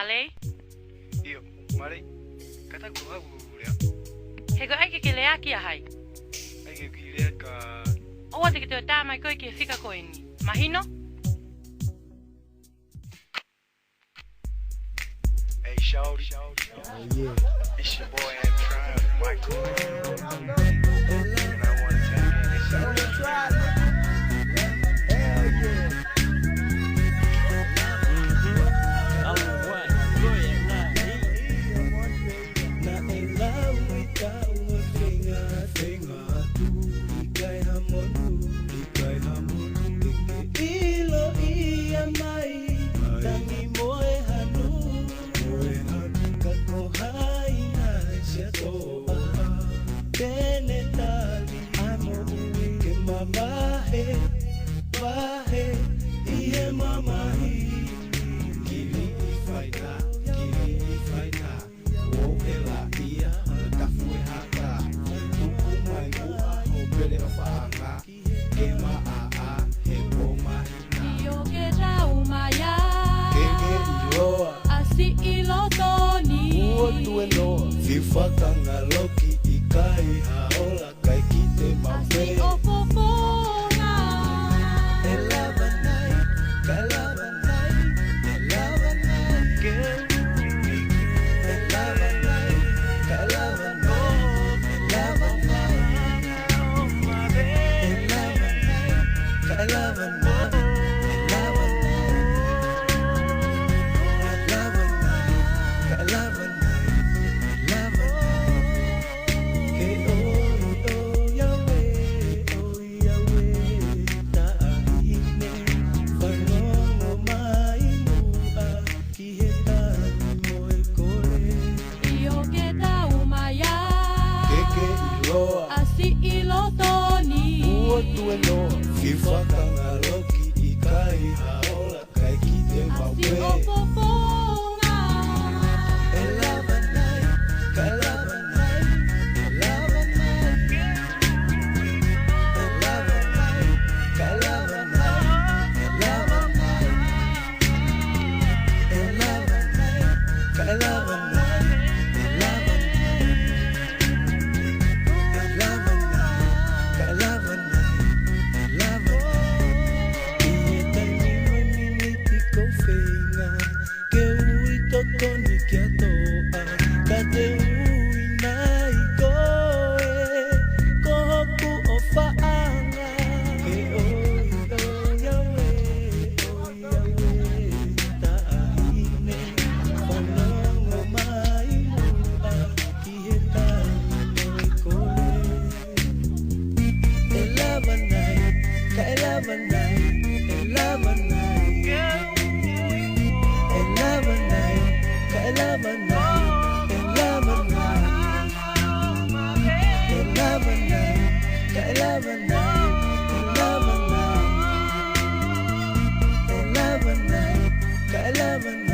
Malay? Iyo, Malay. Kata ko ha buria. Hego ai ke le aki hai. Ai ke kile ka. O wa te te ta mai ko ke fika ko ini. Mahino? Hey, shawty. Oh, yeah. It's your boy, Michael. And I want to tell you this. Hell yeah. Fifakanga loki ikai haola kai kite mabe. Elabanai, kalabanai, elabanai, elabanai, kalabanai, elabanai, kalabanai. Fifakanga loki ikai haola kai kite mabe. Elabanai, kalabanai, elabanai, elabanai, kalabanai, elabanai, elabanai, kalabanai. Eleven